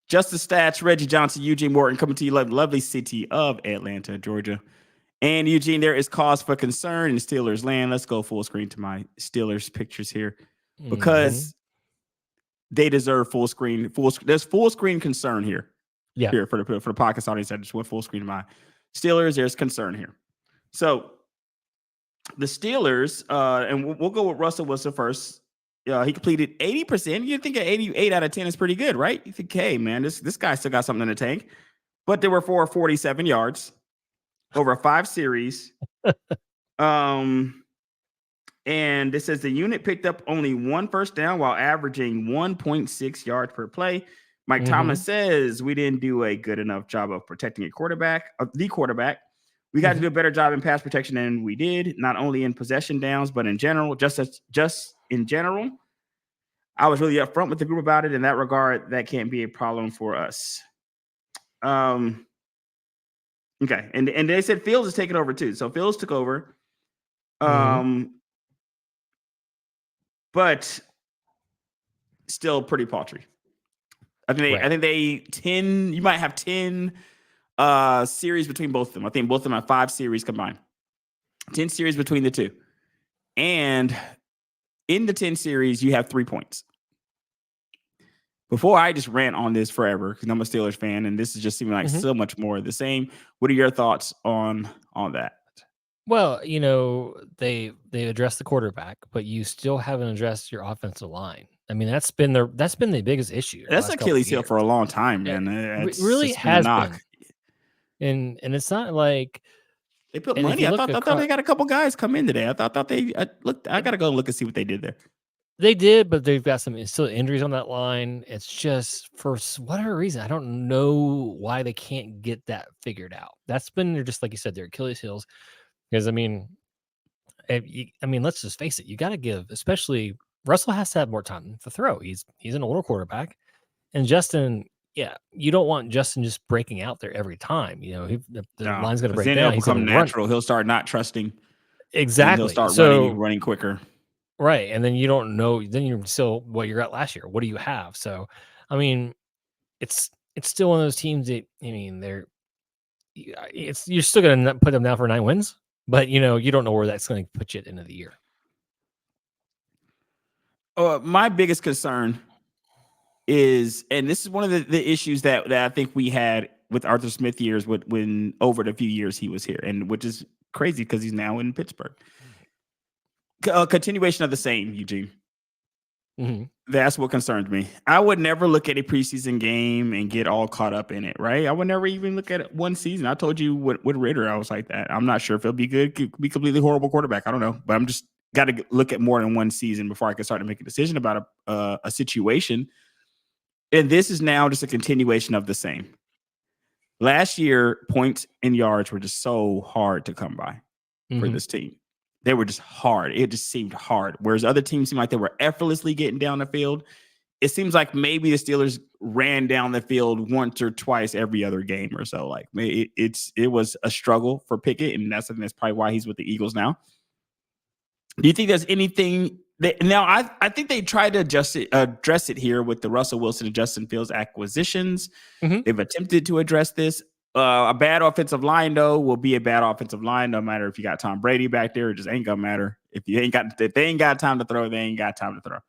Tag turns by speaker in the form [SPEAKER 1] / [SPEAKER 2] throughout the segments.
[SPEAKER 1] Justice Stats, Reggie Johnson, Eugene Morton coming to you, lovely city of Atlanta, Georgia. And Eugene, there is cause for concern in Steelers land. Let's go full screen to my Steelers pictures here because they deserve full screen. There's full screen concern here.
[SPEAKER 2] Yeah.
[SPEAKER 1] Here for the podcast audience, I just went full screen to my Steelers. There's concern here. So the Steelers, and we'll go with Russell Wilson first. He completed 80%. You think 88 out of 10 is pretty good, right? You think, hey, man, this guy still got something in the tank. But there were 447 yards over 5 series. And it says the unit picked up only 1 first down while averaging 1.6 yards per play. Mike Tomlin says we didn't do a good enough job of protecting the quarterback. We got to do a better job in pass protection than we did, not only in possession downs, but in general, just in general. I was really upfront with the group about it. In that regard, that can't be a problem for us. Okay. And they said Fields is taking over too. So Fields took over. But still pretty paltry. I think they 10, you might have 10 series between both of them. I think both of them have 5 series combined. 10 series between the two. And in the 10 series, you have 3 points. Before I just rant on this forever because I'm a Steelers fan, and this is just seeming like so much more of the same. What are your thoughts on that?
[SPEAKER 2] Well, they addressed the quarterback, but you still haven't addressed your offensive line. I mean, that's been the biggest issue.
[SPEAKER 1] That's Achilles heel for a long time, man.
[SPEAKER 2] It really has been. And it's not like
[SPEAKER 1] they put money. I thought they got a couple guys come in today. I thought they looked. I gotta go look and see what they did there.
[SPEAKER 2] They did, but they've got some still injuries on that line. It's just for whatever reason, I don't know why they can't get that figured out. That's been just like you said, their Achilles heels. Because I mean, let's just face it. You got to give, especially Russell has to have more time to throw. He's an older quarterback, and Justin. Yeah, you don't want Justin just breaking out there every time. The line's going to break down.
[SPEAKER 1] Then he'll become natural. He'll start not trusting.
[SPEAKER 2] Exactly.
[SPEAKER 1] He'll start running quicker.
[SPEAKER 2] Right, and then you don't know. Then you're still what you're at last year. What do you have? So, I mean, it's still one of those teams that you're still going to put them down for 9 wins. But, you don't know where that's going to put you at the end of the year.
[SPEAKER 1] My biggest concern is, and this is one of the issues that I think we had with Arthur Smith years when over the few years he was here, and which is crazy because he's now in Pittsburgh. Continuation of the same, Eugene. That's what concerns me. I would never look at a preseason game and get all caught up in it, right? I would never even look at one season. I told you with Ritter, I was like that. I'm not sure if he'll be good, could be completely horrible quarterback. I don't know, but I'm just got to look at more than one season before I can start to make a decision about a situation. And this is now just a continuation of the same. Last year, points and yards were just so hard to come by for this team. They were just hard. It just seemed hard. Whereas other teams seemed like they were effortlessly getting down the field. It seems like maybe the Steelers ran down the field once or twice every other game or so. Like it was a struggle for Pickett, and that's probably why he's with the Eagles now. Do you think there's anything that now? I think they tried to address it here with the Russell Wilson and Justin Fields acquisitions. They've attempted to address this. A bad offensive line, though, will be a bad offensive line, no matter if you got Tom Brady back there. It just ain't gonna matter. If they ain't got time to throw, they ain't got time to throw.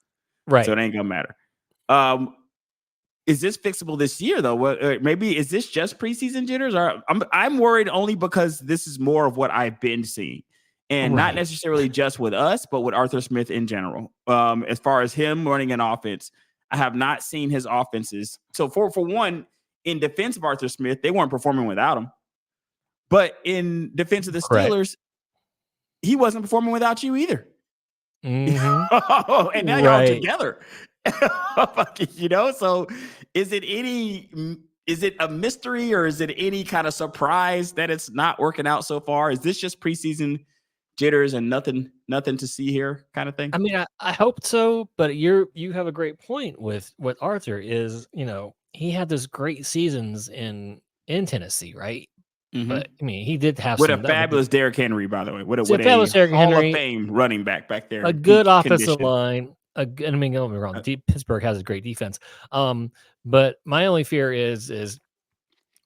[SPEAKER 2] Right.
[SPEAKER 1] So it ain't gonna matter. Is this fixable this year, though? Maybe is this just preseason jitters? Or I'm worried only because this is more of what I've been seeing, and not necessarily just with us, but with Arthur Smith in general. As far as him running an offense, I have not seen his offenses. So for one. In defense of Arthur Smith, they weren't performing without him. But in defense of the Steelers, he wasn't performing without you either. And now y'all together. So is it a mystery or is it any kind of surprise that it's not working out so far? Is this just preseason jitters and nothing to see here kind of thing?
[SPEAKER 2] I mean, I hope so, but you have a great point with what Arthur is, he had those great seasons in Tennessee, right? But I mean, he did have
[SPEAKER 1] a fabulous Derrick Henry, by the way. What a
[SPEAKER 2] fabulous Derrick
[SPEAKER 1] Hall
[SPEAKER 2] Henry,
[SPEAKER 1] of Fame running back there.
[SPEAKER 2] A good offensive line. I mean, don't get me wrong. Pittsburgh has a great defense. But my only fear is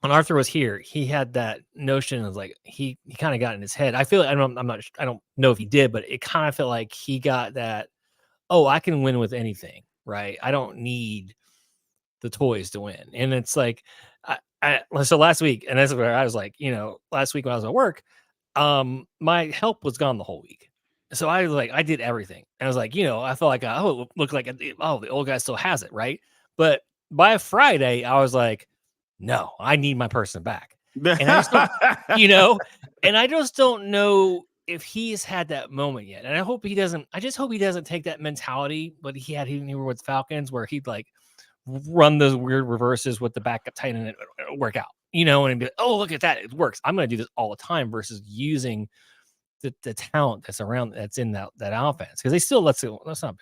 [SPEAKER 2] when Arthur was here, he had that notion of like he kind of got in his head. I feel like I don't know if he did, but it kind of felt like he got that. Oh, I can win with anything, right? I don't need the toys to win. And it's like, so last week, and that's where I was like, last week when I was at work, my help was gone the whole week. So I did everything. And I was like, I felt like, it looked like, the old guy still has it. Right. But by Friday, I was like, no, I need my person back. And I just don't, and I just don't know if he's had that moment yet. And I hope he doesn't. I just hope he doesn't take that mentality, but he had with Falcons where he'd like run those weird reverses with the backup tight end and it'll work out, and be like, oh, look at that. It works. I'm going to do this all the time versus using the talent that's in that offense, because they still let's not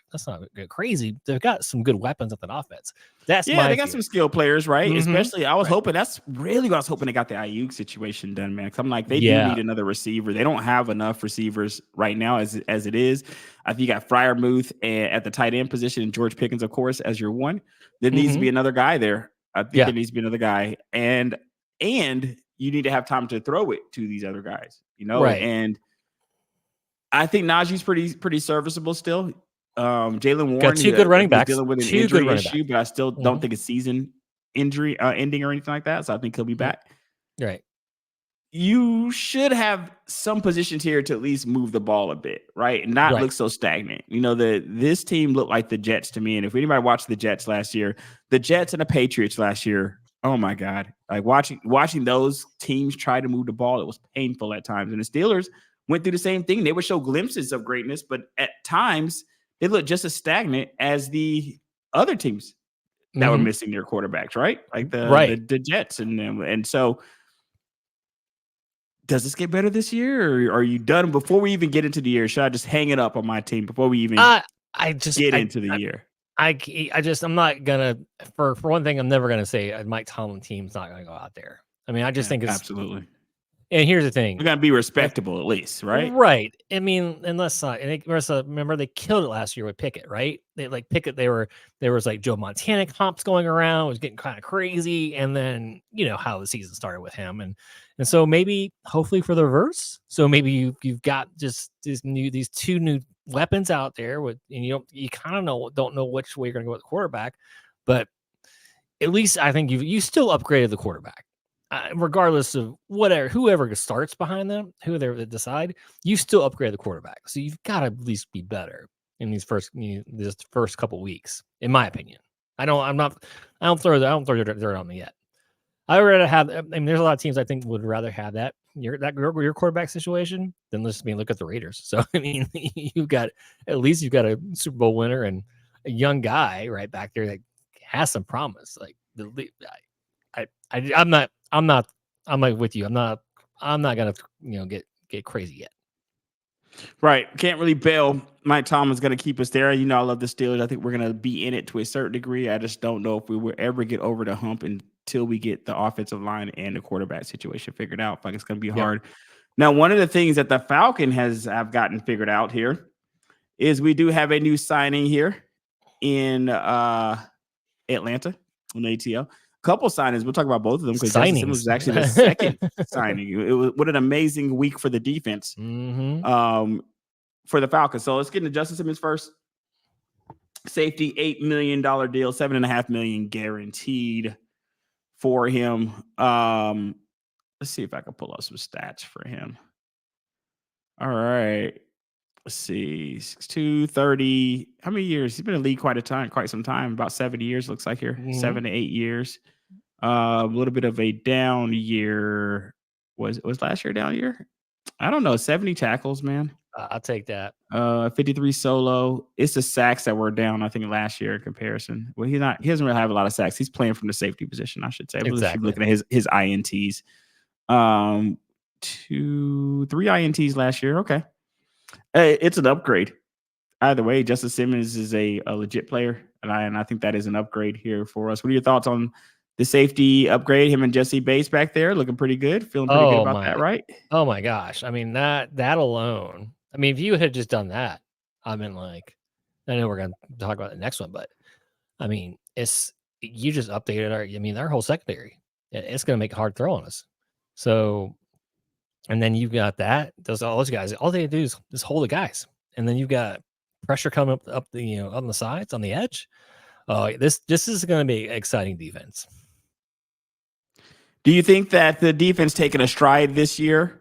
[SPEAKER 2] go crazy. They've got some good weapons at that offense. They
[SPEAKER 1] got some skilled players, right? Mm-hmm. Especially, I was hoping that's really what I was hoping they got the Ayuk situation done, man. Because I'm like, they do need another receiver. They don't have enough receivers right now as it is. I think you got Freiermuth at the tight end position and George Pickens, of course, as your one. There needs to be another guy there. I think there needs to be another guy, and you need to have time to throw it to these other guys,
[SPEAKER 2] right.
[SPEAKER 1] And I think Najee's pretty serviceable still. Jalen Warren
[SPEAKER 2] got two good running backs,
[SPEAKER 1] dealing with an injury issue, but I still don't think it's season injury ending or anything like that. So I think he'll be back.
[SPEAKER 2] Right.
[SPEAKER 1] You should have some positions here to at least move the ball a bit, right? And not look so stagnant. This team looked like the Jets to me. And if anybody watched the Jets last year, the Jets and the Patriots last year, oh my God. Like watching those teams try to move the ball, it was painful at times. And the Steelers went through the same thing. They would show glimpses of greatness, but at times they look just as stagnant as the other teams that were missing their quarterbacks, right? Like the Jets and them. And so does this get better this year, or are you done before we even get into the year? Should I just hang it up on my team before we even get into the year?
[SPEAKER 2] I'm not gonna, for one thing, I'm never gonna say a Mike Tomlin team's not gonna go out there. I mean, I just think it's
[SPEAKER 1] absolutely.
[SPEAKER 2] And here's the thing:
[SPEAKER 1] we're gonna be respectable at least, right?
[SPEAKER 2] Right. I mean, remember they killed it last year with Pickett, right? They like Pickett. There was like Joe Montana comps going around. It was getting kind of crazy, and then how the season started with him, and so maybe hopefully for the reverse. So maybe you've got just these two new weapons out there with, and you kind of don't know which way you're gonna go with the quarterback, but at least I think you still upgraded the quarterback. Regardless of whoever starts behind them, who they decide, you still upgrade the quarterback. So you've got to at least be better in these first couple weeks, in my opinion. I don't throw dirt on me yet. I would rather have. I mean, there's a lot of teams I think would rather have your quarterback situation than look at the Raiders. So I mean, you've got a Super Bowl winner and a young guy right back there that has some promise. Like I'm like with you. I'm not gonna get crazy yet.
[SPEAKER 1] Right. Can't really bail. Mike Tomlin's gonna keep us there. I love the Steelers. I think we're gonna be in it to a certain degree. I just don't know if we will ever get over the hump until we get the offensive line and the quarterback situation figured out. Like it's gonna be hard. Now, one of the things that the Falcon I've gotten figured out here is we do have a new signing here in Atlanta on ATL. Couple signings. We'll talk about both of them because Justin Simmons was actually the second signing. It was what an amazing week for the defense for the Falcons. So let's get into Justin Simmons first. Safety, $8 million deal, $7.5 million guaranteed for him. Let's see if I can pull up some stats for him. All right. Let's see. 6'2", 30. How many years? He's been in the league quite some time. About 7 years, looks like here. 7 to 8 years. A little bit of a down year. Was last year a down year? I don't know. 70 tackles, man.
[SPEAKER 2] I'll take that.
[SPEAKER 1] 53 solo. It's the sacks that were down, I think, last year in comparison. Well, he doesn't really have a lot of sacks. He's playing from the safety position, I should say.
[SPEAKER 2] Exactly.
[SPEAKER 1] Looking at his INTs. 3 INTs last year. Okay. It's an upgrade. Either way, Justin Simmons is a legit player, and I think that is an upgrade here for us. What are your thoughts on the safety upgrade? Him and Jesse Bates back there looking pretty good. Feeling pretty good about that, right?
[SPEAKER 2] Oh my gosh. I mean, that alone. I mean, if you had just done that, I mean, like, I know we're going to talk about the next one, but I mean, you just updated our whole secondary. It's going to make it hard throw on us. So, and then you've got all those guys, all they do is just hold the guys. And then you've got pressure coming up the, on the sides, on the edge. This is going to be exciting defense.
[SPEAKER 1] Do you think that the defense taking a stride this year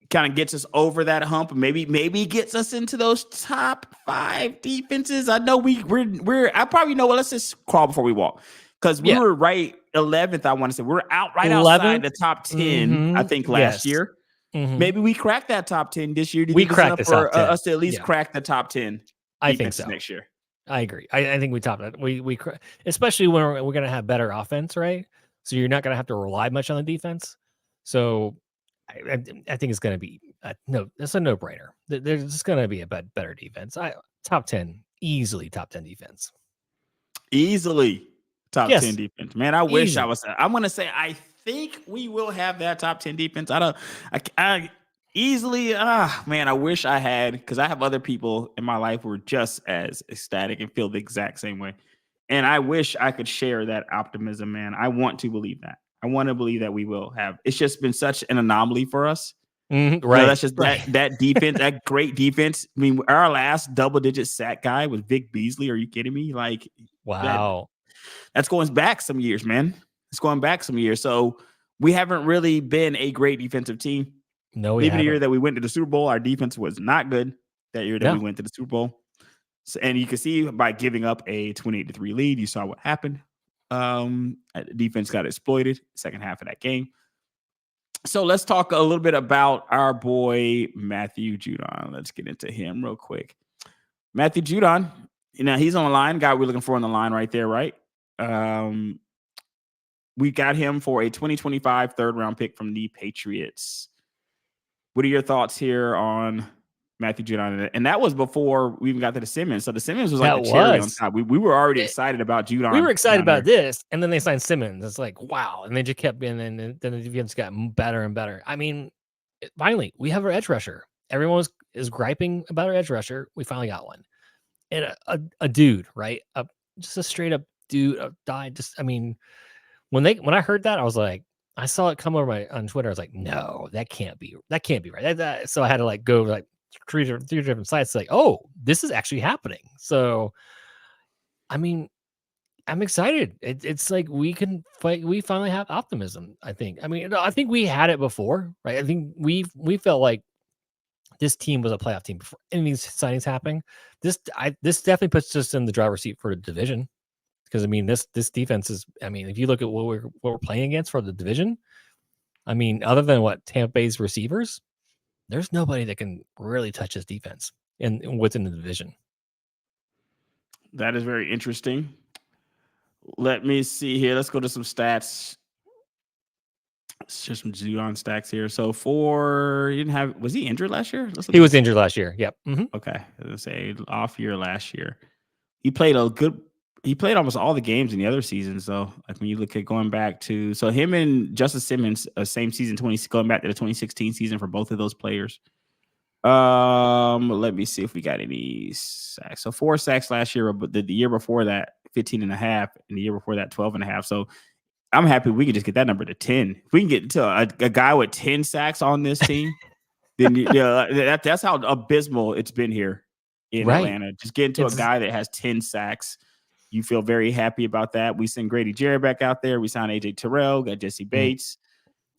[SPEAKER 1] kind of gets us over that hump? Maybe gets us into those top 5 defenses? I know I probably know. Well, let's just crawl before we walk, because we were right 11th. I want to say we're outside the top 10. I think last year. Maybe we cracked that top 10 this year.
[SPEAKER 2] We cracked the top 10.
[SPEAKER 1] Us to at least crack the top 10.
[SPEAKER 2] I think so.
[SPEAKER 1] Next year.
[SPEAKER 2] I agree. I think we topped it. We especially when we're going to have better offense, right? So you're not going to have to rely much on the defense. So I think it's going to be it's a no-brainer. There's just going to be a better defense. Top 10, easily top 10 defense.
[SPEAKER 1] Easily top 10 defense. Man, I wish I was. I'm going to say I think we will have that top 10 defense. I easily, man, I wish I had, because I have other people in my life who are just as ecstatic and feel the exact same way. And I wish I could share that optimism, man. I want to believe that. I want to believe that we will have. It's just been such an anomaly for us.
[SPEAKER 2] Mm-hmm, right.
[SPEAKER 1] That's just that defense, that great defense. I mean, our last double-digit sack guy was Vic Beasley. Are you kidding me? Like,
[SPEAKER 2] wow.
[SPEAKER 1] That's going back some years, man. It's going back some years. So we haven't really been a great defensive team.
[SPEAKER 2] No, we
[SPEAKER 1] even
[SPEAKER 2] haven't.
[SPEAKER 1] the year that we went to the Super Bowl, our defense was not good. That year that we went to the Super Bowl. So, and you can see by giving up a 28-3 lead, you saw what happened. Defense got exploited second half of that game. So let's talk a little bit about our boy Matthew Judon. Let's get into him real quick. Matthew Judon, he's on the line. Guy we're looking for on the line right there, right? We got him for a 2025 third-round pick from the Patriots. What are your thoughts here on Matthew Judon? And that was before we even got to the Simmons. So the Simmons was like the cherry on top. We were already excited about Judon.
[SPEAKER 2] We were excited about this, and then they signed Simmons. It's like, wow. And they just kept in, and then the defense got better and better. I mean, finally, we have our edge rusher. Everyone is griping about our edge rusher. We finally got one. And a dude, right? Just a straight up dude, died. When I heard that, I was like, I saw it come over on Twitter. I was like, no, that can't be right. So I had to go like three different sites. Like, oh, this is actually happening. So, I mean, I'm excited. It's like we can fight. We finally have optimism. I think. I mean, I think we had it before, right? I think we felt like this team was a playoff team before any of these signings happening. This definitely puts us in the driver's seat for the division. Because I mean, this defense is. I mean, if you look at what we're playing against for the division, I mean, other than Tampa Bay's receivers, there's nobody that can really touch this defense and within the division.
[SPEAKER 1] That is very interesting. Let me see here. Let's go to some stats. It's just some Judon stacks here. So was he injured last year?
[SPEAKER 2] He was injured last year. Yep. Mm-hmm.
[SPEAKER 1] Okay. Let's say off year last year. He played almost all the games in the other seasons, though. Like when you look at going back to, so him and Justice Simmons, same season, going back to the 2016 season for both of those players. Let me see if we got any sacks. So 4 sacks last year, but the year before that, 15 and a half, and the year before that, 12 and a half. So I'm happy we can just get that number to 10. If we can get to a guy with 10 sacks on this team, then that's how abysmal it's been here in Atlanta. Just get into a guy that has 10 sacks. You feel very happy about that. We send Grady Jarrett back out there. We signed AJ Terrell, got Jesse Bates.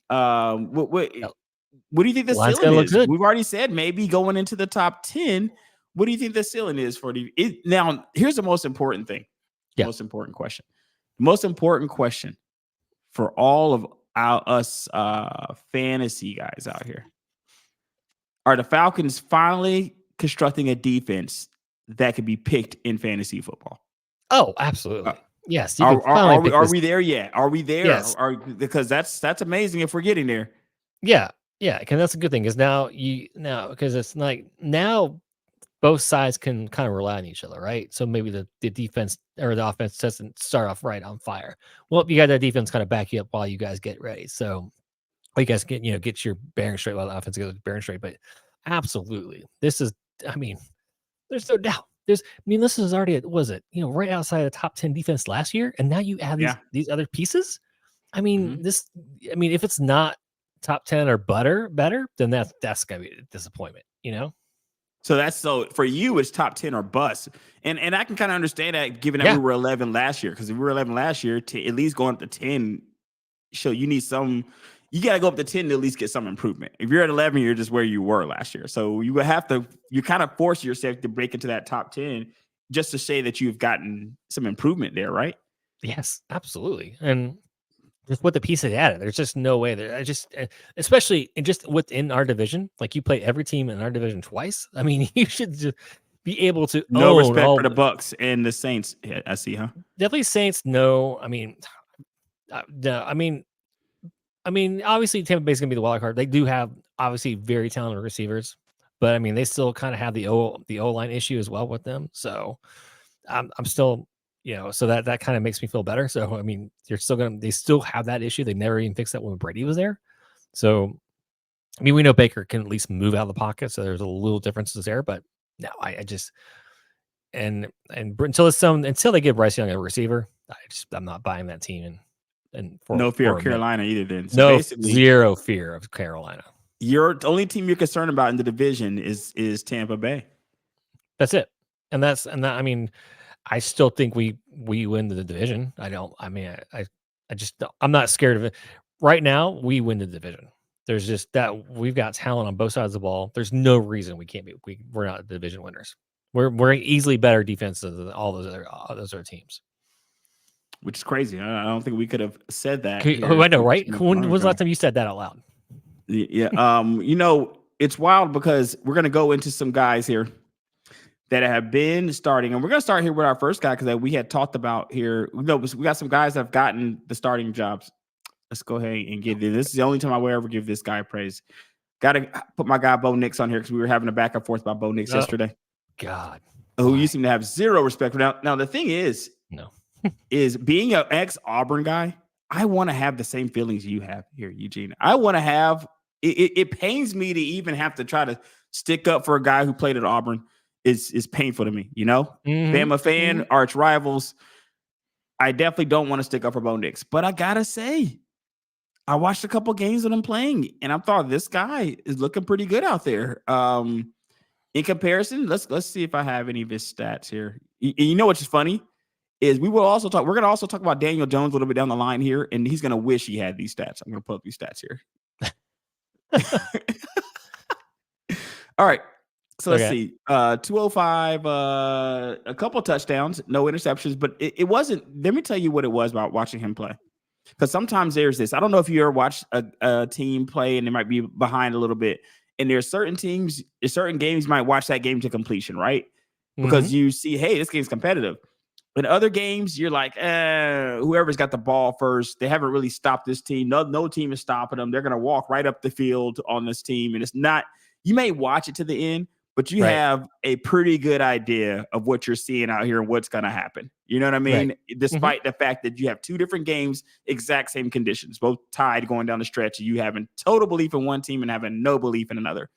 [SPEAKER 1] What do you think the ceiling is? We've already said maybe going into the top 10. What do you think the ceiling is for now? Here's the most important thing. Most important question. The most important question for all of us fantasy guys out here. Are the Falcons finally constructing a defense that could be picked in fantasy football?
[SPEAKER 2] Oh, absolutely. Yes.
[SPEAKER 1] Are we there yet? Are we there?
[SPEAKER 2] Yes.
[SPEAKER 1] Because that's amazing if we're getting there.
[SPEAKER 2] Yeah. Yeah. Because that's a good thing. Because because it's like now both sides can kind of rely on each other, right? So maybe the defense or the offense doesn't start off right on fire. Well, you got that defense kind of back you up while you guys get ready. So you guys get your bearing straight while the offense gets bearing straight. But absolutely, this is, I mean, there's no doubt this is already, was it, right outside the top 10 defense last year, and now you add
[SPEAKER 1] Yeah.
[SPEAKER 2] these other pieces. I
[SPEAKER 1] Mhm.
[SPEAKER 2] mean, if it's not top 10 or better, then that's gonna be a disappointment,
[SPEAKER 1] So for you, it's top 10 or bust. And I can kind of understand that given that we
[SPEAKER 2] Yeah.
[SPEAKER 1] were 11 last year, because if we were 11 last year, to at least going up to 10, you need you got to go up to 10 to at least get some improvement. If you're at 11, you're just where you were last year. So you kind of force yourself to break into that top 10 just to say that you've gotten some improvement there, right?
[SPEAKER 2] Yes, absolutely. And just with the piece they added, there's just no way that especially just within our division, like you play every team in our division twice. I mean, you should just be able to
[SPEAKER 1] No
[SPEAKER 2] own
[SPEAKER 1] respect
[SPEAKER 2] all
[SPEAKER 1] for the Bucks and the Saints. Yeah, I see, huh?
[SPEAKER 2] definitely Saints. No, I mean, no, obviously Tampa Bay's gonna be the wild card. They do have obviously very talented receivers, but I mean, they still kind of have the O line issue as well with them. So I'm still, so that kind of makes me feel better. So I mean, they still have that issue. They never even fixed that when Brady was there. So I mean, we know Baker can at least move out of the pocket, so there's a little differences there. But no, I just until they give Bryce Young a receiver, I'm not buying that team and
[SPEAKER 1] No fear
[SPEAKER 2] for
[SPEAKER 1] of
[SPEAKER 2] a minute.
[SPEAKER 1] Carolina either then. So
[SPEAKER 2] No,
[SPEAKER 1] basically,
[SPEAKER 2] zero fear of Carolina.
[SPEAKER 1] the only team you're concerned about in the division is Tampa Bay.
[SPEAKER 2] That's it. And I mean, I still think we win the division. I'm not scared of it. Right now, we win the division. There's just that we've got talent on both sides of the ball. There's no reason we can't be. We're not division winners. We're easily better defensive than all those other teams.
[SPEAKER 1] Which is crazy. I don't think we could have said that.
[SPEAKER 2] I know, right? When was the last
[SPEAKER 1] ago.
[SPEAKER 2] time you said that out loud?
[SPEAKER 1] Yeah. It's wild because we're gonna go into some guys here that have been starting, and we're gonna start here with our first guy because we had talked about here. We got some guys that have gotten the starting jobs. Let's go ahead and get this. This is the only time I will ever give this guy praise. Got to put my guy Bo Nix on here because we were having a back and forth about Bo Nix yesterday.
[SPEAKER 2] God,
[SPEAKER 1] who you seem to have zero respect for. Now the thing is, is being an ex-Auburn guy, I want to have the same feelings you have here, Eugene. I want to have it pains me to even have to try to stick up for a guy who played at Auburn. Is painful to me, Bama fan, arch rivals. I definitely don't want to stick up for Bo Nix, but I gotta say, I watched a couple games of him playing, and I thought this guy is looking pretty good out there. In comparison, let's see if I have any of his stats here. You know what's just funny is we're going to also talk about Daniel Jones a little bit down the line here, and he's going to wish he had these stats. I'm going to pull up these stats here. All right. So let's see. 205, a couple touchdowns, no interceptions, but it wasn't. Let me tell you what it was about watching him play. Because sometimes there's this. I don't know if you ever watched a team play and they might be behind a little bit. And there's certain teams, certain games, you might watch that game to completion, right? Because you see, hey, this game's competitive. In other games, you're like, whoever's got the ball first, they haven't really stopped this team. No team is stopping them. They're going to walk right up the field on this team. And it's not, you may watch it to the end, but you have a pretty good idea of what you're seeing out here and what's going to happen. You know what I mean? Right. Despite the fact that you have two different games, exact same conditions, both tied going down the stretch. You having total belief in one team and having no belief in another.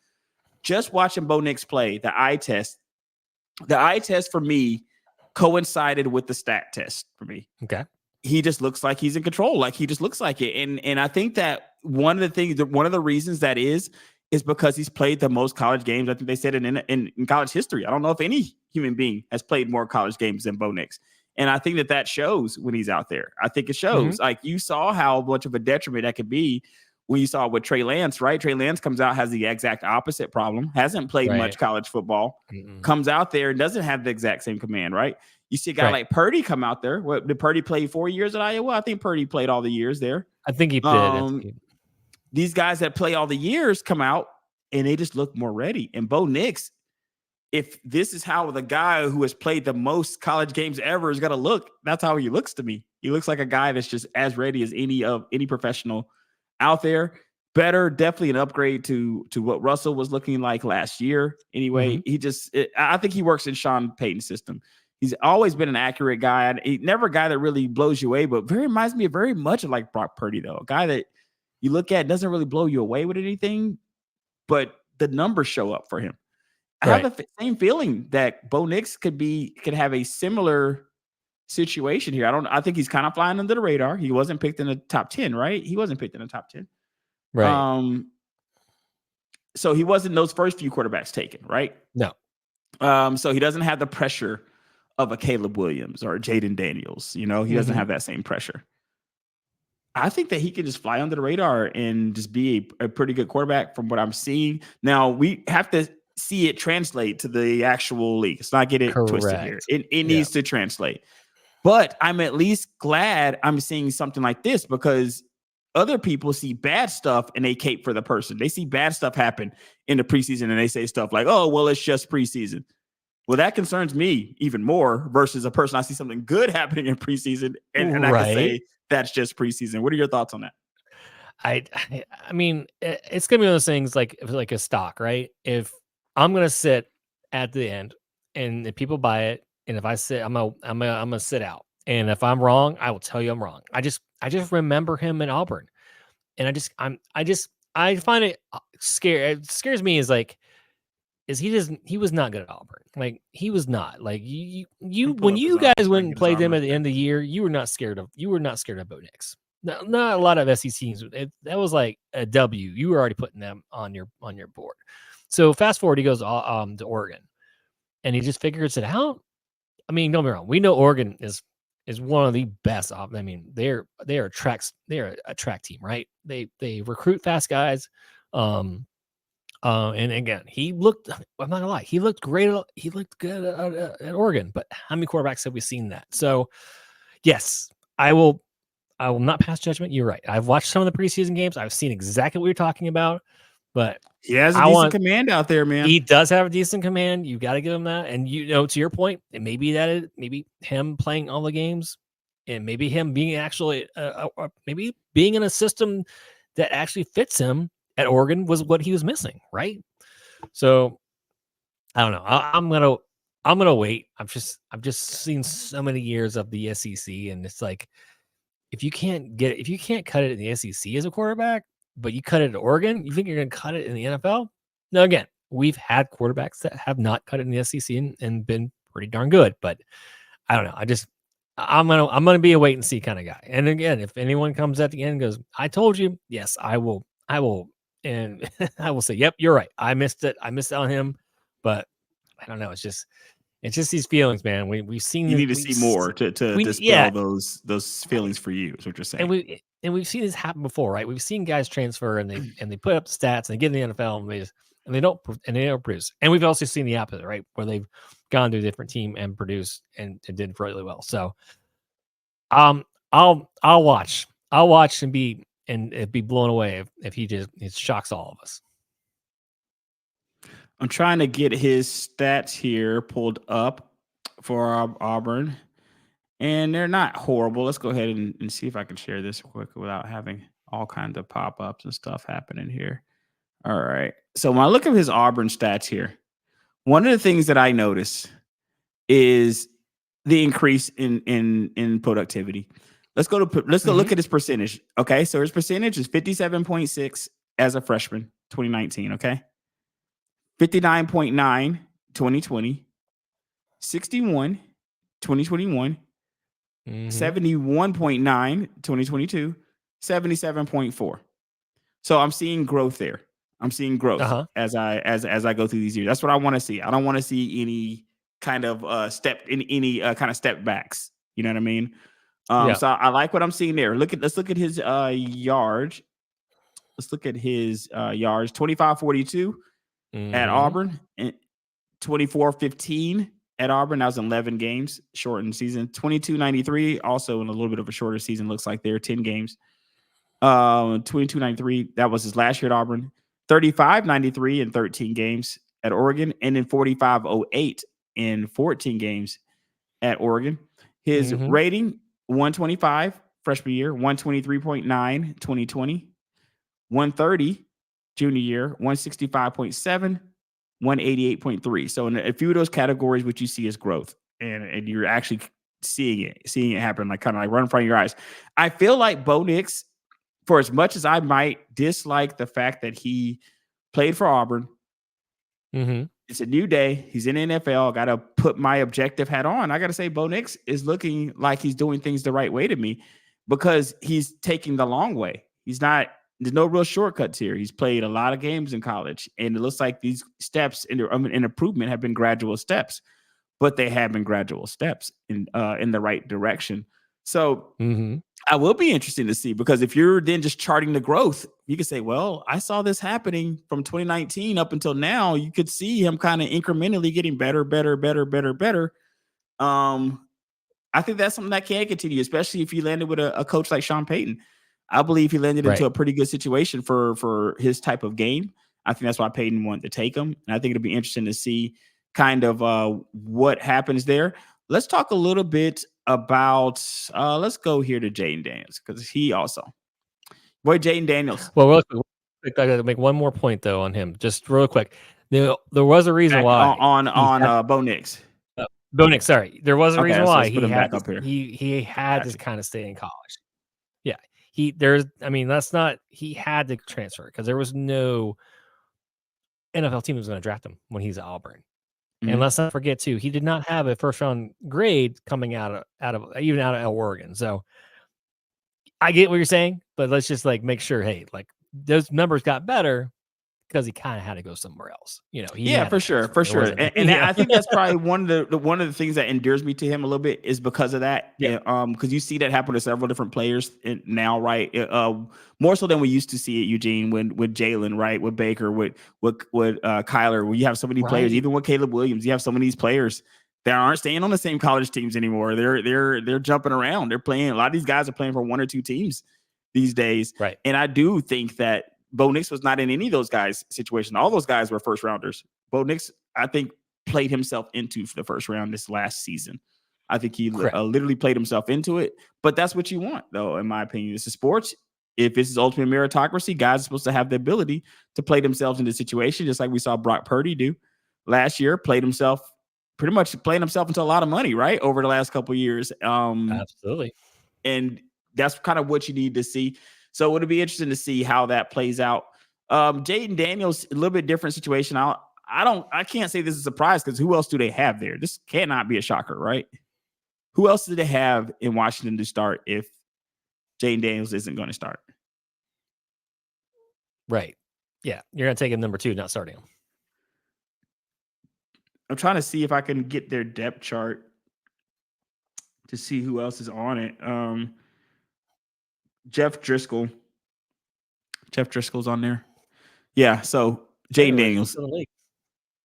[SPEAKER 1] Just watching Bo Nix play, the eye test for me coincided with the stat test for me.
[SPEAKER 2] Okay.
[SPEAKER 1] He just looks like he's in control. Like he just looks like it. And I think that one of the reasons that is because he's played the most college games. I think they said it in college history. I don't know if any human being has played more college games than Bo Nix. And I think that shows when he's out there. I think it shows. Like you saw how much of a detriment that could be when you saw with Trey Lance, right? Trey Lance comes out, has the exact opposite problem, hasn't played much college football, comes out there and doesn't have the exact same command, right? You see a guy like Purdy come out there. What, did Purdy play 4 years at Iowa? I think Purdy played all the years there.
[SPEAKER 2] I think he did.
[SPEAKER 1] These guys that play all the years come out and they just look more ready. And Bo Nix, if this is how the guy who has played the most college games ever is going to look, that's how he looks to me. He looks like a guy that's just as ready as any professional out there. Better, definitely an upgrade to what Russell was looking like last year. Anyway, I think he works in Sean Payton's system. He's always been an accurate guy. He never a guy that really blows you away, but reminds me very much of like Brock Purdy, though. A guy that you look at doesn't really blow you away with anything, but the numbers show up for him. I have the same feeling that Bo Nix could have a similar situation here. I think he's kind of flying under the radar. He wasn't picked in the top 10, right? He wasn't picked in the top 10.
[SPEAKER 2] Right.
[SPEAKER 1] So he wasn't those first few quarterbacks taken, right?
[SPEAKER 2] No.
[SPEAKER 1] So he doesn't have the pressure of a Caleb Williams or Jaden Daniels. He doesn't have that same pressure. I think that he can just fly under the radar and just be a pretty good quarterback from what I'm seeing. Now, we have to see it translate to the actual league. Let's not get it twisted here. It needs to translate. But I'm at least glad I'm seeing something like this, because other people see bad stuff and they cape for the person. They see bad stuff happen in the preseason and they say stuff like, oh, well, it's just preseason. Well, that concerns me even more versus a person I see something good happening in preseason and I can say that's just preseason. What are your thoughts on that?
[SPEAKER 2] I mean, it's gonna be one of those things like a stock, right? If I'm gonna sit at the end and if people buy it, and if I sit, I'm gonna sit out. And if I'm wrong, I will tell you I'm wrong. I just remember him in Auburn, and I find it scary. It scares me he was not good at Auburn. Like he was not. Like when you guys went and played them at the end of the year, you were not scared of Bo Nix. Not a lot of SEC teams. That was like a W. You were already putting them on your board. So fast forward, he goes to Oregon, and he just figures it out. I mean, don't be wrong. We know Oregon is one of the best. I mean, they're a track team, right? They recruit fast guys. And again, I'm not gonna lie, he looked great. He looked good at Oregon, but how many quarterbacks have we seen that? So yes, I will not pass judgment. You're right. I've watched some of the preseason games. I've seen exactly what you're talking about, but
[SPEAKER 1] he has a decent command out there, man.
[SPEAKER 2] He does have a decent command. You got to give him that. And to your point, it may be maybe him playing all the games, and maybe him being actually maybe being in a system that actually fits him at Oregon was what he was missing, right? So I don't know. I'm gonna wait. I've just seen so many years of the SEC, and it's like if you can't cut it in the SEC as a quarterback, but you cut it at Oregon, you think you're gonna cut it in the NFL? Now again, we've had quarterbacks that have not cut it in the SEC and been pretty darn good, but I don't know. I'm gonna be a wait and see kind of guy. And again, if anyone comes at the end and goes, I told you, yes, I will. And I will say, yep, you're right. I missed it. I missed out on him, but I don't know. It's just these feelings, man. We've seen.
[SPEAKER 1] You need to see more to dispel those feelings for you. Is what you're saying.
[SPEAKER 2] And we've seen this happen before, right? We've seen guys transfer and they put up the stats and they get in the NFL and they don't produce. And we've also seen the opposite, right? Where they've gone to a different team and produced and did really well. So, I'll watch and be blown away if he shocks all of us.
[SPEAKER 1] I'm trying to get his stats here pulled up for Auburn, and they're not horrible. Let's go ahead and see if I can share this quick without having all kinds of pop-ups and stuff happening here. All right. So when I look at his Auburn stats here, one of the things that I notice is the increase in productivity. Let's go look at his percentage. Okay, so his percentage is 57.6 as a freshman, 2019. Okay, 59.9, 2020, 61, 2021, 71.9, 2022, 77.4. So I'm seeing growth there. I'm seeing growth as I go through these years. That's what I want to see. I don't want to see any kind of step backs. You know what I mean? So I like what I'm seeing there. Let's look at his yards. Let's look at his yards. 2542 at Auburn, and 2415 at Auburn. That was 11 games, shortened season. 2293, also in a little bit of a shorter season. Looks like there 10 games. 2293, that was his last year at Auburn. 3593 in 13 games at Oregon, and then 4508 in 14 games at Oregon. His rating 125 freshman year, 123.9 2020, 130 junior year, 165.7, 188.3. So in a few of those categories, what you see is growth, and you're actually seeing it happen, like kind of like right in front of your eyes. I feel like Bo Nix, for as much as I might dislike the fact that he played for Auburn, It's a new day. He's in the NFL. Got to put my objective hat on. I got to say, Bo Nix is looking like he's doing things the right way to me because he's taking the long way. He's not. There's no real shortcuts here. He's played a lot of games in college, and it looks like these steps in improvement have been gradual steps, but they have been gradual steps in the right direction. So I will be interested to see, because if you're then just charting the growth, you could say, well, I saw this happening from 2019 up until now. You could see him kind of incrementally getting better. I think that's something that can continue, especially if you landed with a coach like Sean Payton. I believe he landed into a pretty good situation for his type of game. I think that's why Payton wanted to take him. And I think it'll be interesting to see kind of what happens there. Let's talk a little bit about, let's go here to Jayden Daniels, because he also, Jayden Daniels.
[SPEAKER 2] Well, real quick, I got to make one more point though on him, just real quick. There was a reason why
[SPEAKER 1] on Bo Nix.
[SPEAKER 2] Bo Nix, sorry, there was a reason why
[SPEAKER 1] he
[SPEAKER 2] had to kind of stay in college. Yeah, he had to transfer because there was no NFL team that was going to draft him when he's at Auburn. And let's not forget too, he did not have a first round grade coming out of Oregon. So I get what you're saying, but let's just make sure, hey, those numbers got better because he kind of had to go somewhere else.
[SPEAKER 1] For sure. And I think that's probably one of the things that endears me to him a little bit is because of that. Yeah. Because you see that happen to several different players now, right? More so than we used to see it, Eugene, with Jalen, right? With Baker, with Kyler, where you have so many players, even with Caleb Williams, you have so many players that aren't staying on the same college teams anymore. They're jumping around. They're playing. A lot of these guys are playing for one or two teams these days.
[SPEAKER 2] Right.
[SPEAKER 1] And I do think that Bo Nix was not in any of those guys' situation. All those guys were first rounders. Bo Nix, I think, played himself into the first round this last season. I think he literally played himself into it. But that's what you want, though, in my opinion. This is sports. If this is ultimate meritocracy, guys are supposed to have the ability to play themselves into the situation, just like we saw Brock Purdy do last year. Pretty much playing himself into a lot of money, right, over the last couple of years.
[SPEAKER 2] Absolutely.
[SPEAKER 1] And that's kind of what you need to see. So it'll be interesting to see how that plays out. Jayden Daniels, a little bit different situation. I can't say this is a surprise because who else do they have there? This cannot be a shocker, right? Who else do they have in Washington to start if Jayden Daniels isn't going to start?
[SPEAKER 2] Right. Yeah. You're going to take him number 2, not starting him.
[SPEAKER 1] I'm trying to see if I can get their depth chart to see who else is on it. Jeff Driscoll's on there. Yeah, so Jayden Daniels.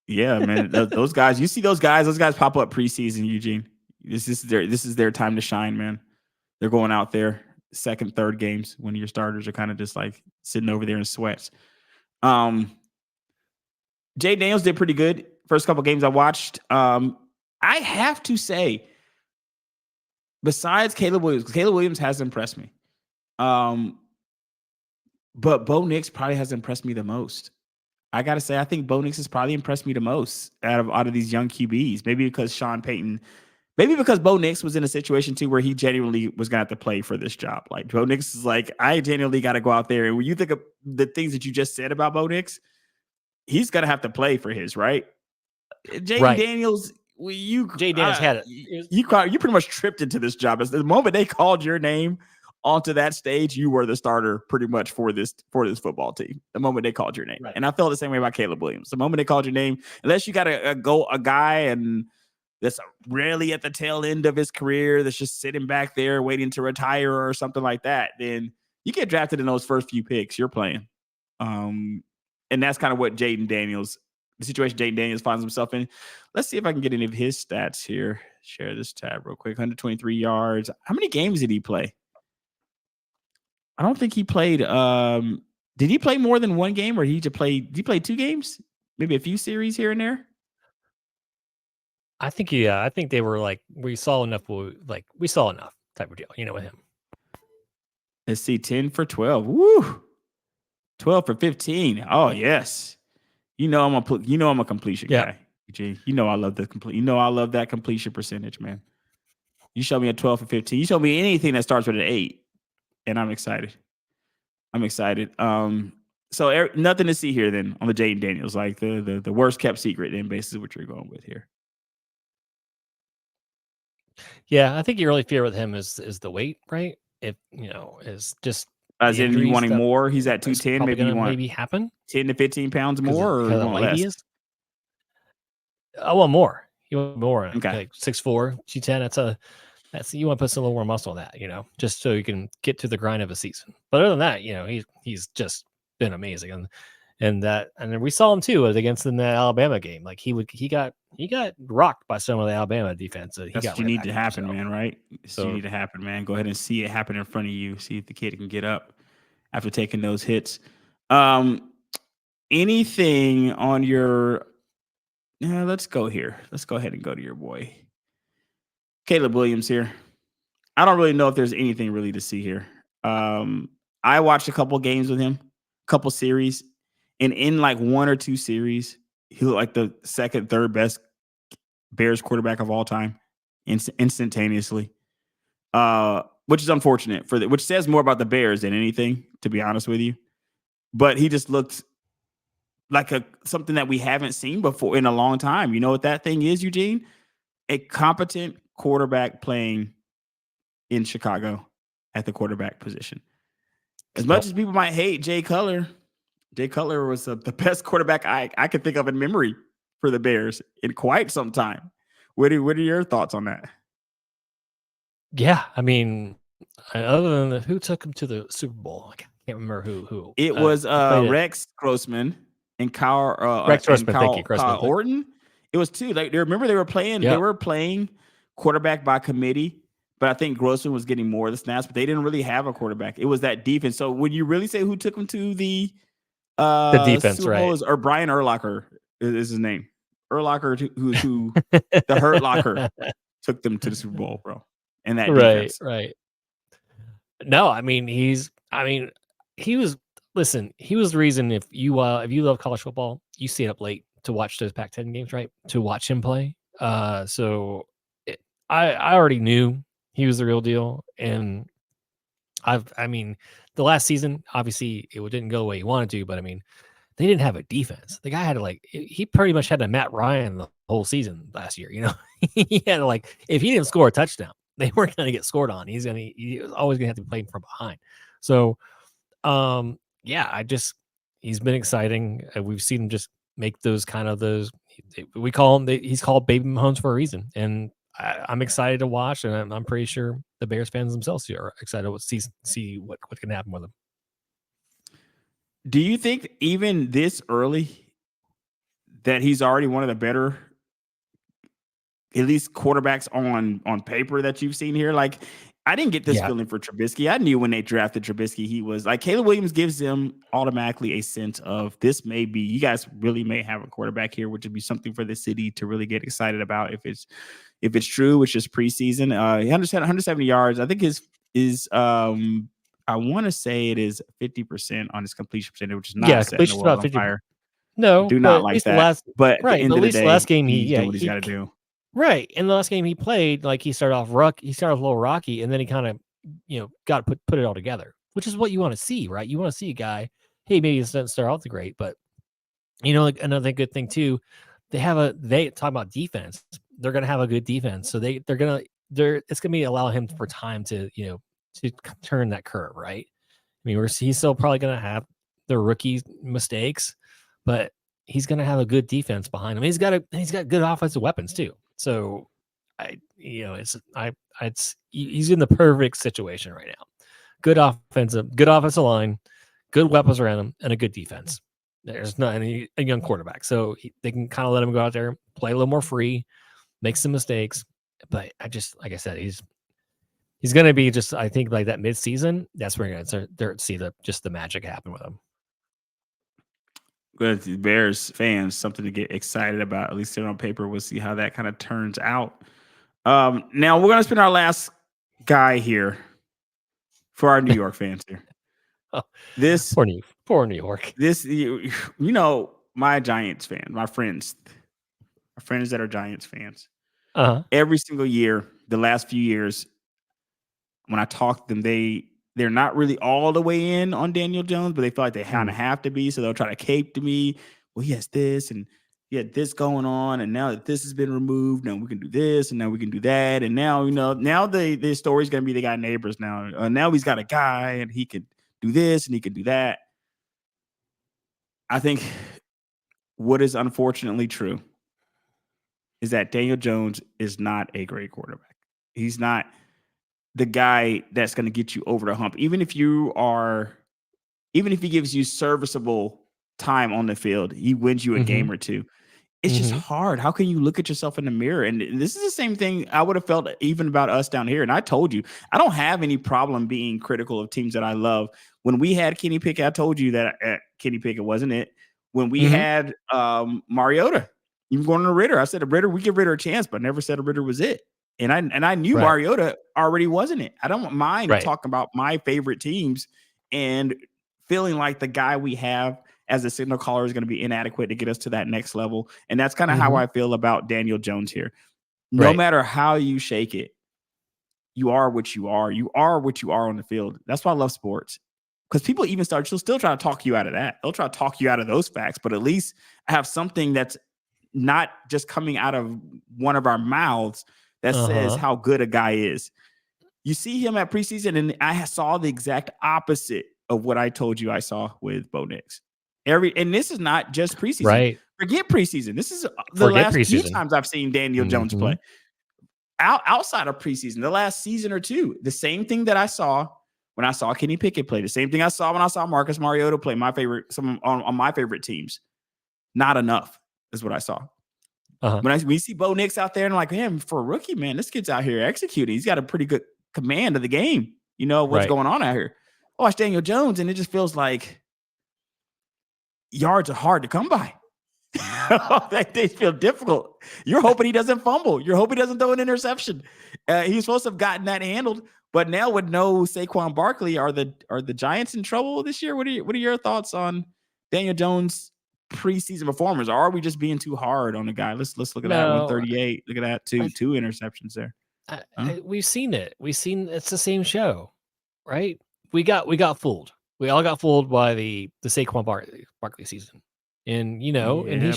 [SPEAKER 1] Yeah, man. Those guys, you see those guys pop up preseason, Eugene. This is their time to shine, man. They're going out there, second, third games when your starters are kind of just sitting over there in sweats. Jayden Daniels did pretty good. First couple games I watched. I have to say, besides Caleb Williams has impressed me. But Bo Nix probably has impressed me the most. I got to say, I think Bo Nix has probably impressed me the most out of these young QBs. Maybe because Bo Nix was in a situation too where he genuinely was going to have to play for this job. Bo Nix is I genuinely got to go out there. And when you think of the things that you just said about Bo Nix, he's going to have to play for his, right? Jayden Daniels,
[SPEAKER 2] Jayden Daniels had it.
[SPEAKER 1] You pretty much tripped into this job. As the moment they called your name onto that stage, you were the starter pretty much for this football team. The moment they called your name, right. And I felt the same way about Caleb Williams. The moment they called your name, unless you got a guy and that's rarely at the tail end of his career that's just sitting back there waiting to retire or something like that, then you get drafted in those first few picks. You're playing, and that's kind of what the situation Jayden Daniels finds himself in. Let's see if I can get any of his stats here. Share this tab real quick. 123 yards. How many games did he play? I don't think he played. Did he play more than one game, or did he play 2 games? Maybe a few series here and there.
[SPEAKER 2] I think they were we saw enough type of deal, with him.
[SPEAKER 1] Let's see, 10 for 12. Woo! 12 for 15. Oh yes. I'm a completion guy. Eugene. I love the complete. I love that completion percentage, man. You show me a 12 for 15. You show me anything that starts with an 8. And I'm excited. So nothing to see here then on the Jaden Daniels, like the worst kept secret. Then basically what you're going with here.
[SPEAKER 2] Yeah, I think your only fear with him is the weight, right? If is just
[SPEAKER 1] As
[SPEAKER 2] the
[SPEAKER 1] in you
[SPEAKER 2] injuries
[SPEAKER 1] wanting
[SPEAKER 2] that
[SPEAKER 1] more. He's at
[SPEAKER 2] is
[SPEAKER 1] 210.
[SPEAKER 2] probably
[SPEAKER 1] Maybe you
[SPEAKER 2] gonna
[SPEAKER 1] want
[SPEAKER 2] happen
[SPEAKER 1] 10 to 15 pounds
[SPEAKER 2] because
[SPEAKER 1] more, or you
[SPEAKER 2] how
[SPEAKER 1] want
[SPEAKER 2] light he
[SPEAKER 1] less.
[SPEAKER 2] is. I want more. You want more,
[SPEAKER 1] Okay.
[SPEAKER 2] like 6'4", 210. That's you want to put some little more muscle on that, just so you can get to the grind of a season. But other than that, he's just been amazing, and then we saw him too against in the Alabama game. Like he got rocked by some of the Alabama defense. He
[SPEAKER 1] That's
[SPEAKER 2] got
[SPEAKER 1] what you
[SPEAKER 2] right
[SPEAKER 1] need
[SPEAKER 2] back
[SPEAKER 1] to
[SPEAKER 2] up.
[SPEAKER 1] happen,
[SPEAKER 2] So,
[SPEAKER 1] man, right? So you need to happen, man. Go ahead and see it happen in front of you. See if the kid can get up after taking those hits. Anything on your let's go here. Let's go ahead and go to your boy. Caleb Williams here. I don't really know if there's anything really to see here. I watched a couple games with him, couple series, and in like one or two series, he looked like the second, third best Bears quarterback of all time, instantaneously. Which is unfortunate which says more about the Bears than anything, to be honest with you. But he just looked like something that we haven't seen before in a long time. You know what that thing is, Eugene? A competent quarterback playing in Chicago at the quarterback position. As much as people might hate Jay Cutler was the best quarterback I could think of in memory for the Bears in quite some time. What are your thoughts on that?
[SPEAKER 2] Yeah, I mean, other than who took him to the Super Bowl, I can't remember who.
[SPEAKER 1] It was
[SPEAKER 2] played
[SPEAKER 1] Rex Grossman and Kyle
[SPEAKER 2] Rex Grossman. Thank you,
[SPEAKER 1] Kyle
[SPEAKER 2] Grossman.
[SPEAKER 1] Orton. It was two. Like, remember they were playing. They were playing quarterback by committee, but I think Grossman was getting more of the snaps. But they didn't really have a quarterback. It was that defense. So would you really say who took him to the
[SPEAKER 2] defense,
[SPEAKER 1] Super Bowl
[SPEAKER 2] right?
[SPEAKER 1] or Brian Urlacher is his name? Urlacher, who the Hurt Locker took them to the Super Bowl, bro. And that defense,
[SPEAKER 2] right. No, I mean he was. Listen, he was the reason if you love college football, you stayed up late to watch those Pac-10 games, right? To watch him play. So I already knew he was the real deal, and the last season, obviously it didn't go the way he wanted to, but I mean, they didn't have a defense. The guy had to he pretty much had to Matt Ryan the whole season last year. He had to if he didn't score a touchdown, they weren't going to get scored on. He was always going to have to play from behind. So, yeah, he's been exciting. We've seen him just make those we call him. He's called Baby Mahomes for a reason, and I'm excited to watch, and I'm pretty sure the Bears fans themselves are excited to see what can happen with him.
[SPEAKER 1] Do you think even this early that he's already one of the better, at least quarterbacks on paper that you've seen here? Like, I didn't get this feeling for Trubisky. I knew when they drafted Trubisky, he was like, Caleb Williams gives them automatically a sense of this may be, you guys really may have a quarterback here, which would be something for the city to really get excited about if it's true, which is preseason. He had 170 yards. I think I want to say it is 50% on his completion percentage, which is not setting the world on fire.
[SPEAKER 2] No,
[SPEAKER 1] do not like that. But at the end of the day,
[SPEAKER 2] last game
[SPEAKER 1] he's doing what he's got to do.
[SPEAKER 2] Right. In the last game he played, he started off a little rocky, and then he kind of, got to put it all together, which is what you want to see, right? You want to see a guy, hey, maybe he doesn't start off the great, but another good thing too, they talk about defense. They're gonna have a good defense. So it's gonna be allow him for time to, to turn that curve, right? I mean, he's still probably gonna have the rookie mistakes, but he's gonna have a good defense behind him. He's got good offensive weapons too. So he's in the perfect situation right now. Good offensive line, good weapons around him, and a good defense. There's not a young quarterback, so they can kind of let him go out there, play a little more free, make some mistakes. But like I said, he's going to be just, I think, like that mid-season. That's where you're going to see the magic happen with him.
[SPEAKER 1] Good Bears fans, something to get excited about. At least on paper, we'll see how that kind of turns out. Now we're going to spend our last guy here for our New York fans here. This
[SPEAKER 2] poor New York.
[SPEAKER 1] This, my Giants fan, my friends that are Giants fans. Every single year, the last few years, when I talk to them, they're not really all the way in on Daniel Jones, but they feel like they kind of
[SPEAKER 2] Mm.
[SPEAKER 1] have to be. So they'll try to cape to me. Well, he has this and he had this going on, and now that this has been removed, now we can do this, and now we can do that, and now now the story's gonna be they got neighbors now. Now he's got a guy, and he could do this and he could do that. I think what is unfortunately true is that Daniel Jones is not a great quarterback. He's not the guy that's going to get you over the hump. Even if he gives you serviceable time on the field, he wins you a game or two. It's just hard. How can you look at yourself in the mirror? And this is the same thing I would have felt even about us down here. And I told you, I don't have any problem being critical of teams that I love. When we had Kenny Pickett, I told you that Kenny Pickett wasn't it. When we had Mariota, even going to Ritter, I said, Ritter, we give Ritter a chance, but never said Ritter was it. And I knew Mariota already wasn't it. I don't mind talking about my favorite teams and feeling like the guy we have as a signal caller is going to be inadequate to get us to that next level. And that's kind of how I feel about Daniel Jones here. No matter how you shake it, you are what you are. You are what you are on the field. That's why I love sports. Because people even she'll still try to talk you out of that. They'll try to talk you out of those facts, but at least I have something that's not just coming out of one of our mouths that says how good a guy is. You see him at preseason, and I saw the exact opposite of what I told you I saw with Bo Nix. And this is not just preseason.
[SPEAKER 2] Right.
[SPEAKER 1] Forget preseason. This is the last few times I've seen Daniel Jones play. Outside of preseason, the last season or two, the same thing that I saw when I saw Kenny Pickett play, the same thing I saw when I saw Marcus Mariota play, on my favorite teams. Not enough is what I saw. When we see Bo Nix out there, and I'm like, man, for a rookie, man, this kid's out here executing. He's got a pretty good command of the game. You know what's going on out here. I watch Daniel Jones, and it just feels like yards are hard to come by. They feel difficult. You're hoping he doesn't fumble. You're hoping he doesn't throw an interception. He's supposed to have gotten that handled, but now with no Saquon Barkley, are the Giants in trouble this year? What are your thoughts on Daniel Jones' preseason performance? Or are we just being too hard on the guy? Let's look at that 138. Look at that two interceptions there.
[SPEAKER 2] We've seen it. It's the same show, right? We got fooled. We all got fooled by the Saquon Barkley season. And and he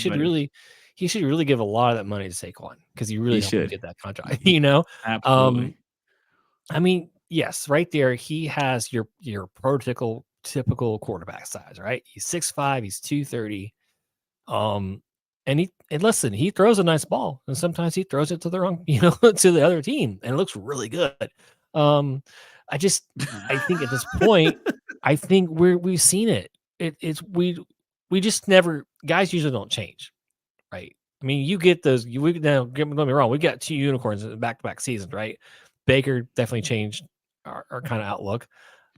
[SPEAKER 2] should really give a lot of that money to Saquon because he really should get that contract.
[SPEAKER 1] Absolutely.
[SPEAKER 2] I mean, yes, right there, he has your typical quarterback size, right? He's 6'5", he's 230. And listen, he throws a nice ball, and sometimes he throws it to the wrong, to the other team, and it looks really good. I think at this point, I think we've seen it. We just never, guys usually don't change, right? I mean, you get those. Don't get me wrong. We got two unicorns in back-to-back seasons, right? Baker definitely changed our kind of outlook,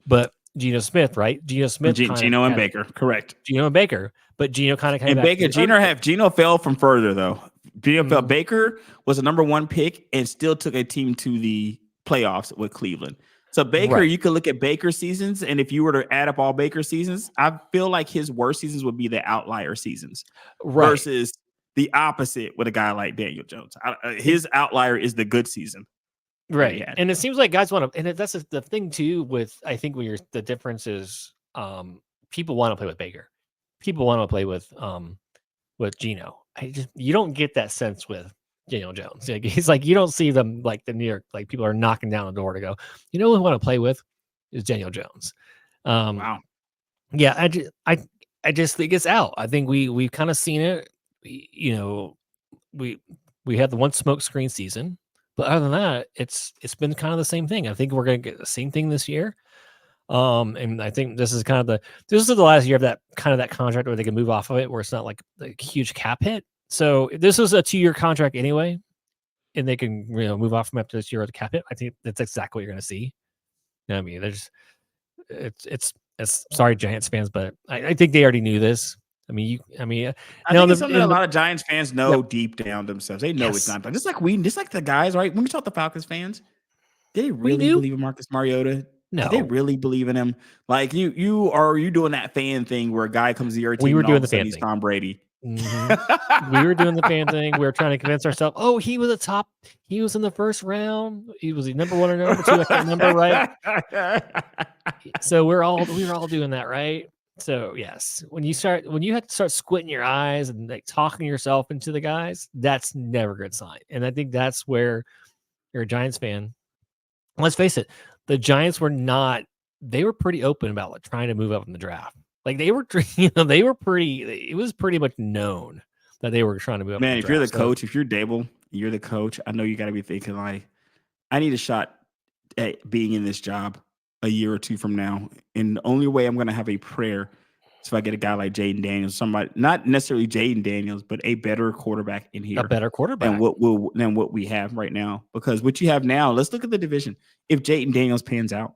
[SPEAKER 2] but Geno Smith, right? Geno
[SPEAKER 1] and Baker, correct.
[SPEAKER 2] Geno and Baker, but Geno kind of came
[SPEAKER 1] back. Geno fell from further though. Geno fell. Baker was a number one pick and still took a team to the playoffs with Cleveland. So Baker, you could look at Baker seasons, and if you were to add up all Baker seasons, I feel like his worst seasons would be the outlier seasons versus the opposite with a guy like Daniel Jones. His outlier is the good season.
[SPEAKER 2] Right. And it seems like guys want to, and that's the thing too with, I think the difference is people want to play with Baker. People want to play with Geno. You don't get that sense with Daniel Jones. He's like, you don't see them like the New York, like people are knocking down the door to go, who I want to play with is Daniel Jones.
[SPEAKER 1] Wow.
[SPEAKER 2] Yeah. I just think it's out. I think we've kind of seen it. We had the one smoke screen season, but other than that, it's been kind of the same thing. I think we're going to get the same thing this year. And I think this is the last year of that contract where they can move off of it, where it's not like a huge cap hit. So this was a 2-year contract anyway, and they can move off from after this year of the cap hit. I think that's exactly what you're going to see. I mean, it's sorry, Giants fans, but I think they already knew this. I think it's something a
[SPEAKER 1] lot of Giants fans know deep down themselves. They know it's not done. Just like the guys, right? When we talk to Falcons fans, did they really believe in Marcus Mariota?
[SPEAKER 2] No.
[SPEAKER 1] Did they really believe in him? Like you doing that fan thing where a guy comes to your team?
[SPEAKER 2] We were doing the
[SPEAKER 1] fan thing. Tom Brady.
[SPEAKER 2] We were doing the fan thing. We were trying to convince ourselves, oh, he was in the first round. He was the number 1 or number 2. I can't remember, right? So we were all doing that, right? So yes, when you have to start squinting your eyes and like talking yourself into the guys, that's never a good sign. And I think that's where you're a Giants fan. Let's face it, the Giants they were pretty open about like trying to move up in the draft. Like they were, it was pretty much known that they were trying to move up.
[SPEAKER 1] Man, if you're the coach, if you're Dable, you're the coach. I know you got to be thinking like, I need a shot at being in this job a year or two from now. And the only way I'm going to have a prayer is if I get a guy like Jayden Daniels, somebody, not necessarily Jayden Daniels, but a better quarterback in here.
[SPEAKER 2] A better quarterback.
[SPEAKER 1] Than what we have right now. Because what you have now, let's look at the division. If Jayden Daniels pans out,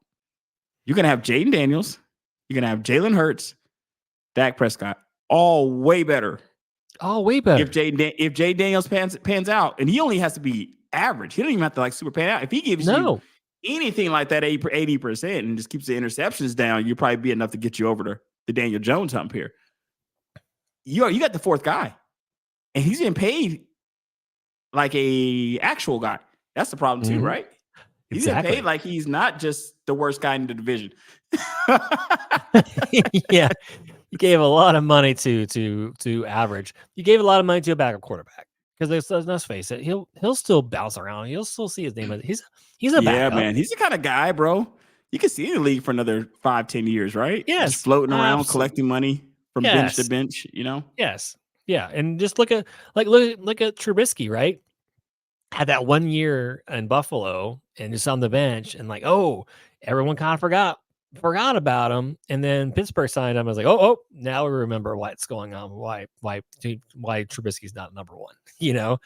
[SPEAKER 1] you're going to have Jayden Daniels. You're going to have Jalen Hurts, Dak Prescott, all way better.
[SPEAKER 2] Oh, way better.
[SPEAKER 1] If Jayden Daniels pans out, and he only has to be average. He don't even have to like super pan out. If he gives you anything like that 80% and just keeps the interceptions down, you'll probably be enough to get you over the Daniel Jones hump here. You got the fourth guy, and he's getting paid like a actual guy. That's the problem too, right? He's getting paid like he's not just the worst guy in the division.
[SPEAKER 2] Yeah. You gave a lot of money to average. You gave a lot of money to a backup quarterback because let's face it, he'll still bounce around. You'll still see his name. He's a backup.
[SPEAKER 1] Man. He's the kind of guy, bro. You can see in the league for another 5-10 years, right?
[SPEAKER 2] Yes,
[SPEAKER 1] just floating around, collecting money from bench to bench. You know.
[SPEAKER 2] Yes. Yeah, and just look at Trubisky, right? Had that 1 year in Buffalo and just on the bench, and like, oh, everyone kind of forgot about him, and then Pittsburgh signed him. I was like, oh, now we remember what's going on, why Trubisky's not number 1, you know.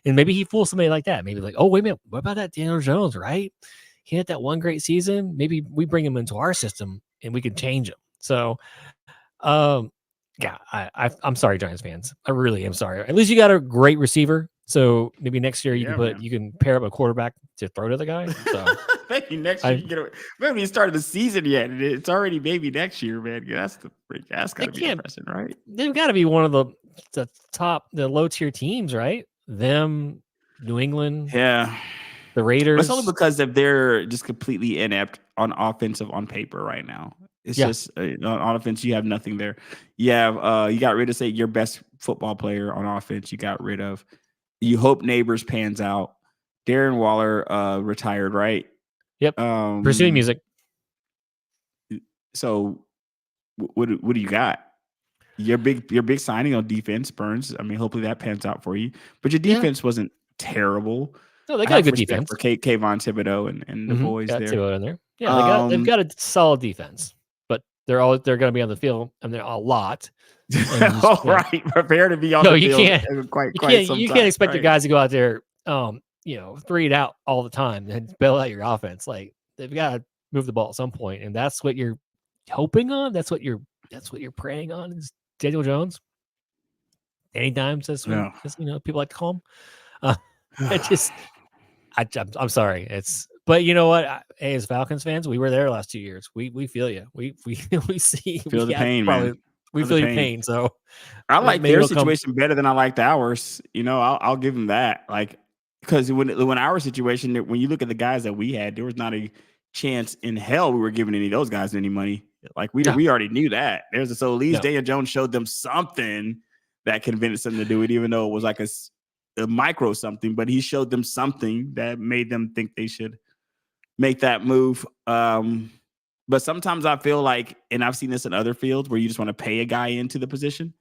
[SPEAKER 2] And maybe he fools somebody like that. Maybe like, oh, wait a minute, what about that Daniel Jones, right? He had that one great season. Maybe we bring him into our system and we can change him. So, yeah, I'm sorry, Giants fans. I really am sorry. At least you got a great receiver. So maybe next year you can pair up a quarterback to throw to the guy. So
[SPEAKER 1] maybe next year maybe you started the season yet. It's already maybe next year, man. That's gotta be depressing, right?
[SPEAKER 2] They've got to be one of the top, the low tier teams, right? Them, New England,
[SPEAKER 1] the
[SPEAKER 2] Raiders.
[SPEAKER 1] It's only because they're just completely inept on offensive on paper right now. It's just on offense, you have nothing there. You have you got rid of say your best football player on offense. You got rid of. You hope Neighbors pans out. Darren Waller retired, right?
[SPEAKER 2] Yep. Pursuing music.
[SPEAKER 1] So what do you got? Your big signing on defense, Burns. I mean, hopefully that pans out for you. But your defense wasn't terrible.
[SPEAKER 2] No, they got a good defense
[SPEAKER 1] for Kayvon Thibodeau and the boys there.
[SPEAKER 2] Thibodeau in there. Yeah, they've got a solid defense, but they're going to be on the field, and they're a lot.
[SPEAKER 1] Right, prepare to be on the field.
[SPEAKER 2] You can't expect your guys to go out there, 3 out all the time and bail out your offense. Like they've got to move the ball at some point, and that's what you're hoping on. That's what you're praying on is Daniel Jones. Anytime says people like to call him. I'm sorry. But you know what? As Falcons fans, we were there last 2 years. We feel you. We
[SPEAKER 1] feel the pain, man.
[SPEAKER 2] We feel your pain. So
[SPEAKER 1] I like their situation better than I liked ours. I'll give them that. Like, because when our situation, when you look at the guys that we had, there was not a chance in hell we were giving any of those guys any money. Like we already knew that. So at least Daniel Jones showed them something that convinced them to do it, even though it was like a micro something. But he showed them something that made them think they should make that move. But sometimes I feel like, and I've seen this in other fields, where you just want to pay a guy into the position,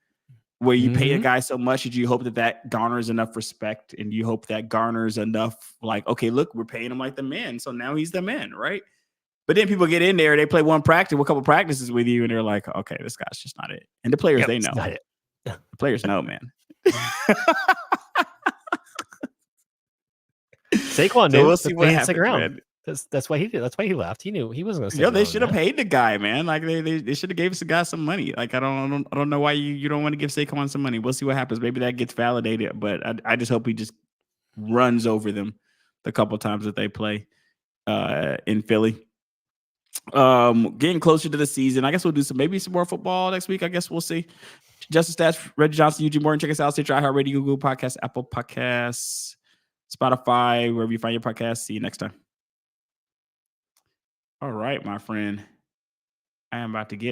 [SPEAKER 1] where you pay a guy so much that you hope that garners enough respect, and you hope that garners enough, like, okay, look, we're paying him like the man, so now he's the man, right? But then people get in there, they play a couple practices with you, and they're like, okay, this guy's just not it. And the players, they know. Not it. The players know, man.
[SPEAKER 2] Saquon knew.
[SPEAKER 1] So we'll see what happens, man.
[SPEAKER 2] That's why he did. That's why he left. He knew he wasn't going to stay.
[SPEAKER 1] They should have paid the guy, man. Like they should have gave us the guy some money. Like I don't know why you don't want to give Saquon some money. We'll see what happens. Maybe that gets validated, but I just hope he just runs over them the couple times that they play in Philly. Getting closer to the season. I guess we'll do maybe some more football next week. I guess we'll see. Justin Stats, Reggie Johnson, Eugene Morton. Check us out. Stitcher, iHeartRadio, Google Podcasts, Apple Podcasts, Spotify, wherever you find your podcasts. See you next time. All right, my friend. I am about to get